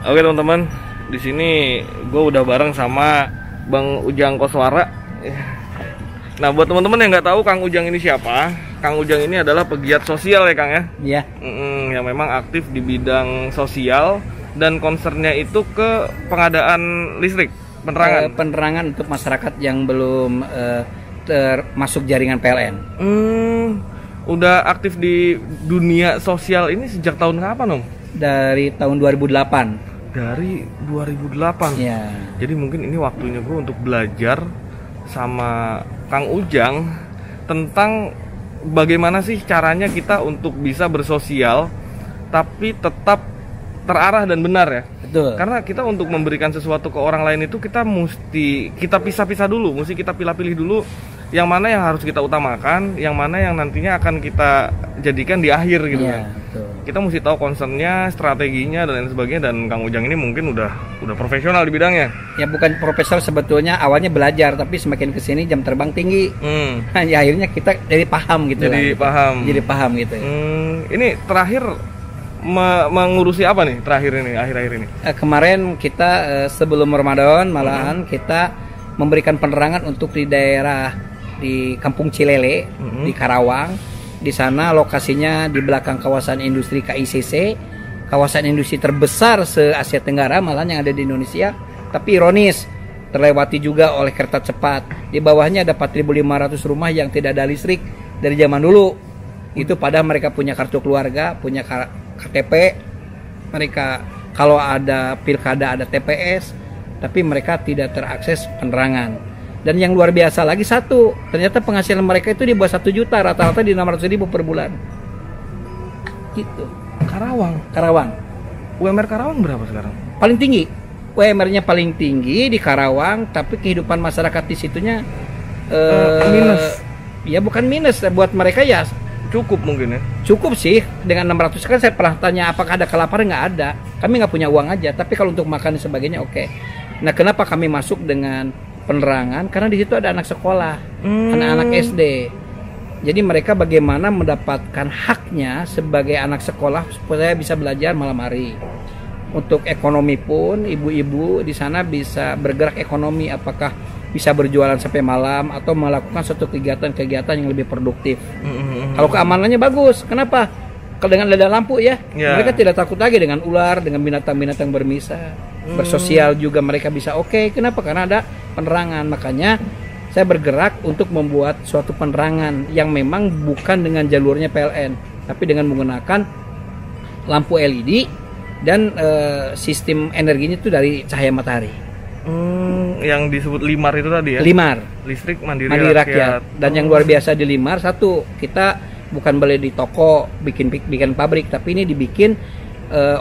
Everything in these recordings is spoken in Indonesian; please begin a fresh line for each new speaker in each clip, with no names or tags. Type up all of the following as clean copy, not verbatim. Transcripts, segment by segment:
Oke teman-teman, di sini gue udah bareng sama Bang Ujang Koswara. Nah, buat teman-teman yang nggak tahu Kang Ujang ini siapa, Kang Ujang ini adalah pegiat sosial ya Kang ya?
Iya.
Yang memang aktif di bidang sosial dan concernnya itu ke pengadaan listrik, penerangan.
Penerangan untuk masyarakat yang belum termasuk jaringan PLN.
Udah aktif di dunia sosial ini sejak tahun kapan Om?
Dari tahun 2008.
Dari 2008.
Ya.
Jadi mungkin ini waktunya gue untuk belajar sama Kang Ujang tentang bagaimana sih caranya kita untuk bisa bersosial tapi tetap terarah dan benar ya.
Betul.
Karena kita untuk memberikan sesuatu ke orang lain itu kita pisah-pisah dulu, mesti kita pilih-pilih dulu yang mana yang harus kita utamakan, yang mana yang nantinya akan kita jadikan di akhir gitu kan.
Betul.
Kita mesti tahu concernnya, strateginya dan lain sebagainya, dan Kang Ujang ini mungkin udah profesional di bidangnya.
Ya bukan profesor sebetulnya, awalnya belajar tapi semakin kesini jam terbang tinggi. Ya akhirnya kita jadi paham gitu.
Jadi paham.
Jadi paham gitu.
Ini terakhir mengurusi apa nih akhir-akhir ini?
Kemarin kita sebelum Ramadan malahan kita memberikan penerangan untuk di daerah di Kampung Cilele di Karawang. Di sana lokasinya di belakang kawasan industri KICC, kawasan industri terbesar se-Asia Tenggara malah yang ada di Indonesia. Tapi ironis, terlewati juga oleh kereta cepat. Di bawahnya ada 4.500 rumah yang tidak ada listrik dari zaman dulu. Itu padahal mereka punya kartu keluarga, punya KTP. Mereka kalau ada pilkada ada TPS, tapi mereka tidak terakses penerangan. Dan yang luar biasa lagi satu, ternyata penghasilan mereka itu di bawah 1 juta, rata-rata di 600.000 per bulan. Gitu. Karawang.
UMR Karawang berapa sekarang?
Paling tinggi. UMR-nya paling tinggi di Karawang, tapi kehidupan masyarakat di situnya
minus.
Ya bukan minus, buat mereka ya
cukup mungkin ya.
Cukup sih, dengan 600 kan saya pernah tanya apakah ada kelaparan, nggak ada. Kami nggak punya uang aja, tapi kalau untuk makan dan sebagainya oke. Nah, kenapa kami masuk dengan penerangan? Karena di situ ada anak sekolah, anak-anak SD. Jadi mereka bagaimana mendapatkan haknya sebagai anak sekolah supaya bisa belajar malam hari. Untuk ekonomi pun ibu-ibu di sana bisa bergerak ekonomi, apakah bisa berjualan sampai malam atau melakukan suatu kegiatan-kegiatan yang lebih produktif. Kalau keamanannya bagus, kenapa? Kalau dengan ada lampu ya, mereka tidak takut lagi dengan ular, dengan binatang-binatang berbisa. Bersosial juga mereka bisa oke. Kenapa? Karena ada penerangan. Makanya saya bergerak untuk membuat suatu penerangan yang memang bukan dengan jalurnya PLN, tapi dengan menggunakan lampu LED dan sistem energinya itu dari cahaya matahari.
Yang disebut Limar itu tadi ya?
Limar.
Listrik mandiri
rakyat. Dan yang luar biasa di Limar, satu, kita bukan beli di toko bikin pabrik, tapi ini dibikin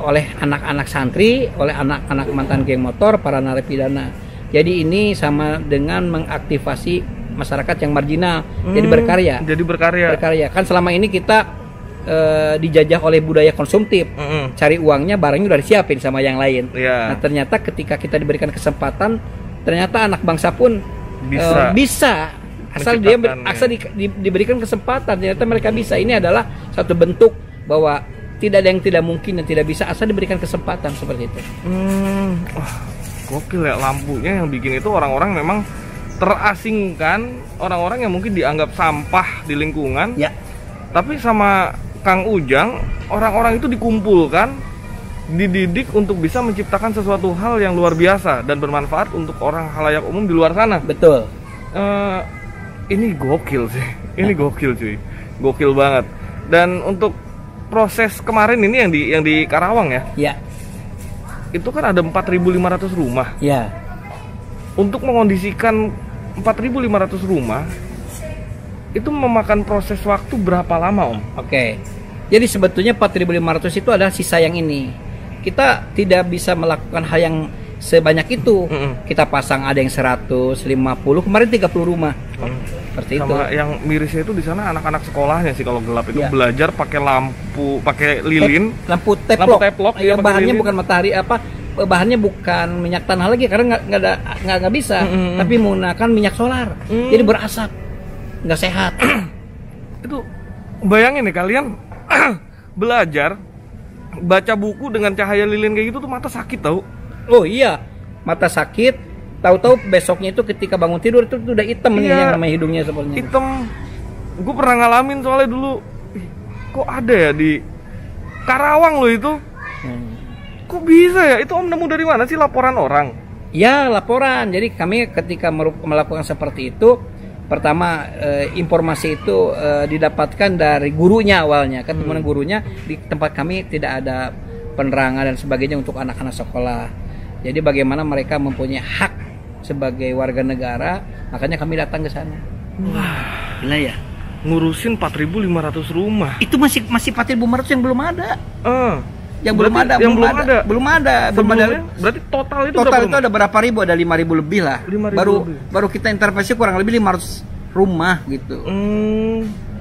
oleh anak-anak santri, oleh anak-anak mantan geng motor, para narapidana. Jadi ini sama dengan mengaktifasi masyarakat yang marginal, jadi berkarya. Berkarya. Kan selama ini kita dijajah oleh budaya konsumtif, cari uangnya, barangnya udah disiapin sama yang lain. Nah ternyata ketika kita diberikan kesempatan, ternyata anak bangsa pun bisa. Asal dia diberikan kesempatan, ternyata mereka bisa. Ini adalah satu bentuk bahwa tidak ada yang tidak mungkin dan tidak bisa asal diberikan kesempatan seperti itu.
Gokil ya, lampunya yang bikin itu orang-orang memang terasingkan, orang-orang yang mungkin dianggap sampah di lingkungan. Ya. Tapi sama Kang Ujang, orang-orang itu dikumpulkan, dididik untuk bisa menciptakan sesuatu hal yang luar biasa dan bermanfaat untuk orang khalayak umum di luar sana.
Betul.
Ini gokil sih. Ini gokil cuy. Gokil banget. Dan untuk proses kemarin ini yang di Karawang ya?
Ya.
Itu kan ada 4.500 rumah.
Ya.
Untuk mengondisikan 4.500 rumah itu memakan proses waktu berapa lama Om?
Oke. Jadi sebetulnya 4.500 itu adalah sisa yang ini. Kita tidak bisa melakukan hal yang sebanyak itu. Kita pasang ada yang 150, kemarin 30 rumah. Seperti
sama itu. Yang mirisnya itu di sana anak-anak sekolahnya sih kalau gelap itu belajar pakai lampu, pakai lilin,
lampu teplok.
Ya,
bahannya bukan matahari bahannya bukan minyak tanah lagi karena nggak bisa, tapi menggunakan minyak solar. Jadi berasap, nggak sehat.
Itu bayangin nih kalian belajar baca buku dengan cahaya lilin kayak gitu tuh mata sakit tau.
Oh iya, mata sakit. Tahu-tahu besoknya itu ketika bangun tidur itu udah hitam nih yang namanya hidungnya sepertinya.
Hitam. Gue pernah ngalamin soalnya dulu. Kok ada ya di Karawang loh itu? Kok bisa ya? Itu Om nemu dari mana sih, laporan orang?
Ya, laporan. Jadi kami ketika melakukan seperti itu, pertama informasi itu didapatkan dari gurunya awalnya. Kan kemudian gurunya di tempat kami tidak ada penerangan dan sebagainya untuk anak-anak sekolah. Jadi bagaimana mereka mempunyai hak sebagai warga negara, makanya kami datang ke sana.
Wah, gila ya.
Ngurusin 4.500 rumah.
Itu masih 4.500 yang belum ada. Yang
berarti
belum ada.
Berarti total itu
ada berapa ribu? Ada 5.000 lebih lah.
5.000
baru kita intervensi kurang lebih 500 rumah gitu.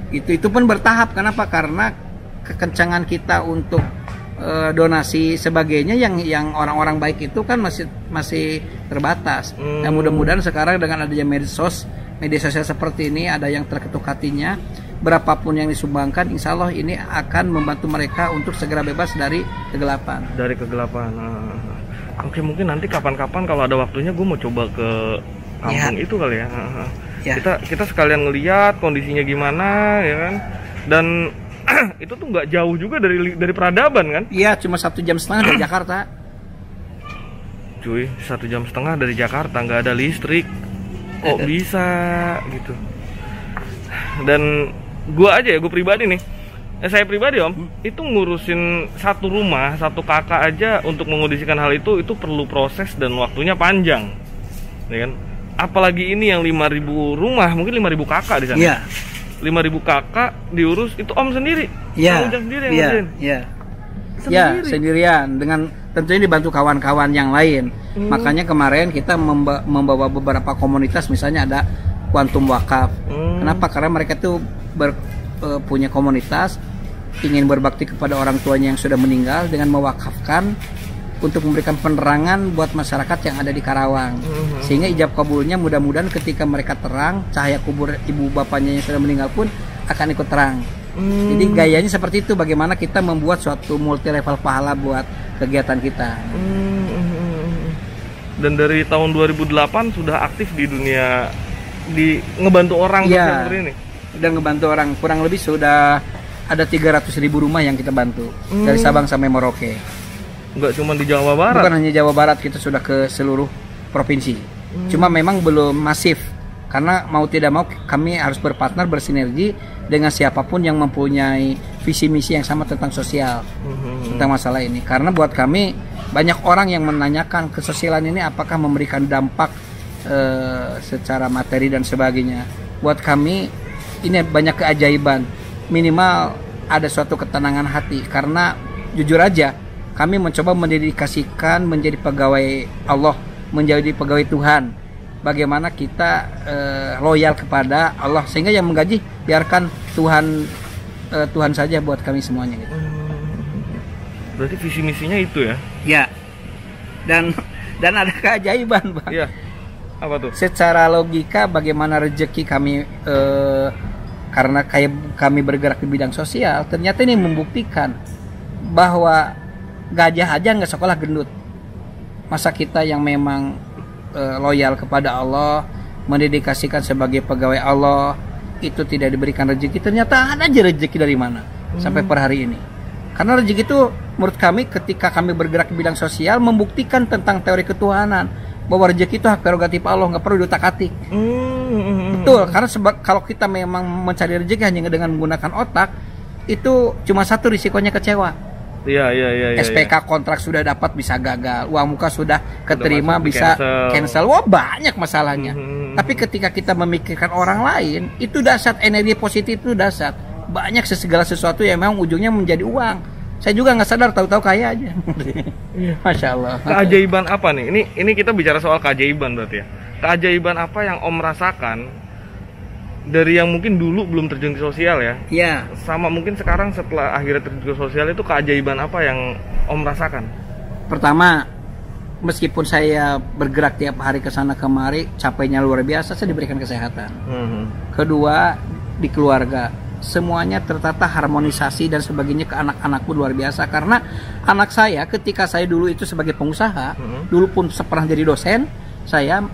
Itu pun bertahap. Kenapa? Karena kekencangan kita untuk donasi sebagainya yang orang-orang baik itu kan masih terbatas. Nah, mudah-mudahan sekarang dengan adanya media sosial seperti ini, ada yang terketuk hatinya, berapapun yang disumbangkan, insya Allah ini akan membantu mereka untuk segera bebas dari kegelapan.
Oke, mungkin nanti kapan-kapan kalau ada waktunya gue mau coba ke kampung itu kali ya. Kita sekalian ngeliat kondisinya gimana ya kan. Dan itu tuh nggak jauh juga dari peradaban kan?
Iya, cuma 1,5 jam dari Jakarta.
Cuy, 1,5 jam dari Jakarta, nggak ada listrik. Kok bisa gitu? Dan gue pribadi nih, saya pribadi Om, itu ngurusin satu rumah, satu kakak aja untuk mengondisikan hal itu perlu proses dan waktunya panjang, ya kan? Apalagi ini yang 5.000 rumah, mungkin 5.000 kakak di sana.
Iya.
5.000 kakak diurus itu Om sendiri.
Iya.
Om sendiri yang ngurusin.
Iya. Ya, sendirian dengan tentunya dibantu kawan-kawan yang lain. Makanya kemarin kita membawa beberapa komunitas, misalnya ada Kuantum Wakaf. Kenapa? Karena mereka tuh punya komunitas, ingin berbakti kepada orang tuanya yang sudah meninggal dengan mewakafkan untuk memberikan penerangan buat masyarakat yang ada di Karawang. Sehingga ijab kabulnya mudah-mudahan ketika mereka terang, cahaya kubur ibu bapaknya yang sudah meninggal pun akan ikut terang. Jadi gayanya seperti itu, bagaimana kita membuat suatu multi level pahala buat kegiatan kita.
Dan dari tahun 2008 sudah aktif di dunia ngebantu orang seperti ini.
Udah ngebantu orang, kurang lebih sudah ada 300.000 rumah yang kita bantu dari Sabang sampai Merauke.
Enggak cuma di Jawa Barat.
Bukan hanya Jawa Barat, kita sudah ke seluruh provinsi. Cuma memang belum masif. Karena mau tidak mau kami harus berpartner, bersinergi dengan siapapun yang mempunyai visi misi yang sama tentang sosial, tentang masalah ini. Karena buat kami banyak orang yang menanyakan kesosialan ini apakah memberikan dampak secara materi dan sebagainya. Buat kami ini banyak keajaiban. Minimal ada suatu ketenangan hati. Karena jujur aja kami mencoba mendedikasikan menjadi pegawai Allah, menjadi pegawai Tuhan. Bagaimana kita loyal kepada Allah, sehingga yang menggaji biarkan Tuhan saja buat kami semuanya gitu.
Berarti visi misinya itu ya?
Ya. Dan ada keajaiban, Bang.
Iya. Apa tuh?
Secara logika bagaimana rezeki kami karena kami bergerak di bidang sosial, ternyata ini membuktikan bahwa gajah aja nggak sekolah gendut. Masa kita yang memang loyal kepada Allah, mendedikasikan sebagai pegawai Allah, itu tidak diberikan rezeki, ternyata ada aja rezeki dari mana sampai per hari ini. Karena rezeki itu menurut kami ketika kami bergerak di bidang sosial membuktikan tentang teori ketuhanan, bahwa rezeki itu hak prerogatif Allah, nggak perlu diutak-atik. Betul, karena kalau kita memang mencari rezeki hanya dengan menggunakan otak, itu cuma satu risikonya kecewa.
Iya.
SPK kontrak sudah dapat bisa gagal, uang muka sudah keterima bisa cancel. Wah, banyak masalahnya. Tapi ketika kita memikirkan orang lain, itu dahsyat, energi positif itu dahsyat. Banyak segala sesuatu yang memang ujungnya menjadi uang. Saya juga nggak sadar, tahu-tahu kaya aja. Masya Allah.
Keajaiban apa nih? Ini kita bicara soal keajaiban berarti ya. Keajaiban apa yang Om rasakan dari yang mungkin dulu belum terjun di sosial ya?
Iya.
Sama mungkin sekarang setelah akhirnya terjun di sosial, itu keajaiban apa yang Om rasakan?
Pertama, meskipun saya bergerak tiap hari ke sana kemari, capeknya luar biasa, saya diberikan kesehatan. Kedua, di keluarga semuanya tertata, harmonisasi dan sebagainya ke anak-anakku luar biasa. Karena anak saya ketika saya dulu itu sebagai pengusaha, dulu pun pernah jadi dosen,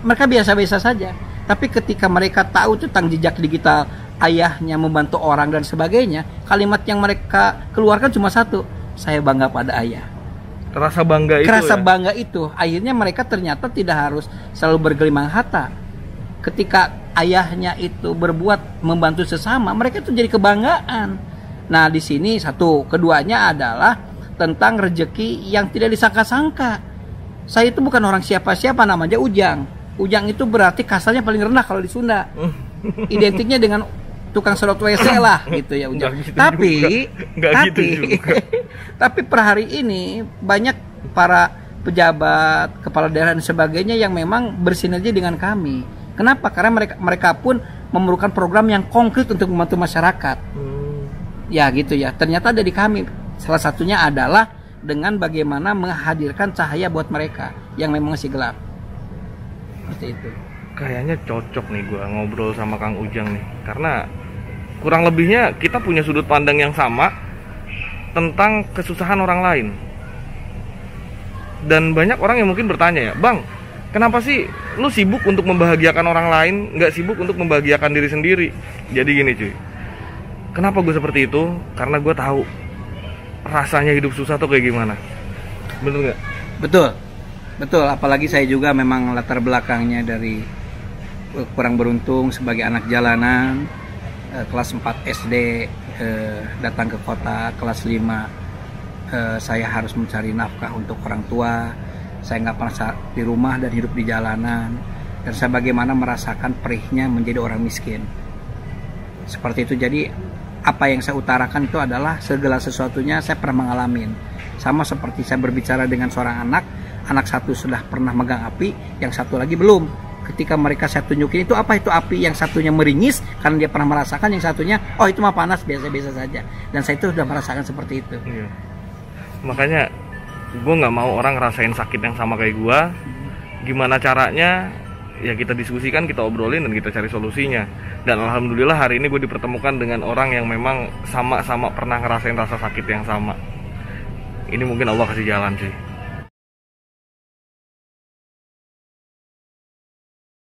mereka biasa-biasa saja. Tapi ketika mereka tahu tentang jejak digital ayahnya membantu orang dan sebagainya, kalimat yang mereka keluarkan cuma satu, saya bangga pada ayah.
Rasa bangga itu.
Rasa bangga itu. Akhirnya mereka ternyata tidak harus selalu bergelimang harta. Ketika ayahnya itu berbuat membantu sesama, mereka itu jadi kebanggaan. Nah, di sini satu, keduanya adalah tentang rezeki yang tidak disangka-sangka. Saya itu bukan orang siapa-siapa, namanya Ujang. Ujang itu berarti kasarnya paling rendah kalau di Sunda. Identiknya dengan tukang sedot WC lah gitu ya Ujang.
Gitu
tapi per hari ini banyak para pejabat, kepala daerah dan sebagainya yang memang bersinergi dengan kami. Kenapa? Karena mereka pun memerlukan program yang konkret untuk membantu masyarakat. Ya gitu ya. Ternyata ada di kami. Salah satunya adalah dengan bagaimana menghadirkan cahaya buat mereka yang memang masih gelap. Seperti itu.
Kayaknya cocok nih gua ngobrol sama Kang Ujang nih, karena kurang lebihnya kita punya sudut pandang yang sama tentang kesusahan orang lain. Dan banyak orang yang mungkin bertanya ya, Bang, kenapa sih lu sibuk untuk membahagiakan orang lain, nggak sibuk untuk membahagiakan diri sendiri? Jadi gini cuy, kenapa gue seperti itu? Karena gue tahu rasanya hidup susah tuh kayak gimana. Bener nggak?
Betul, apalagi saya juga memang latar belakangnya dari kurang beruntung sebagai anak jalanan, kelas 4 SD datang ke kota, kelas 5 saya harus mencari nafkah untuk orang tua. Saya nggak pernah di rumah dan hidup di jalanan, dan saya bagaimana merasakan perihnya menjadi orang miskin. Seperti itu. Jadi apa yang saya utarakan itu adalah segala sesuatunya saya pernah mengalami. Sama seperti saya berbicara dengan seorang anak satu sudah pernah megang api, yang satu lagi belum. Ketika mereka saya tunjukin itu apa itu api, yang satunya meringis karena dia pernah merasakan, yang satunya oh itu mah panas biasa-biasa saja. Dan saya itu sudah merasakan seperti itu.
Iya. Makanya gue nggak mau orang ngerasain sakit yang sama kayak gue. Gimana caranya? Ya kita diskusikan, kita obrolin, dan kita cari solusinya. Dan alhamdulillah hari ini gue dipertemukan dengan orang yang memang sama-sama pernah ngerasain rasa sakit yang sama. Ini mungkin Allah kasih jalan sih.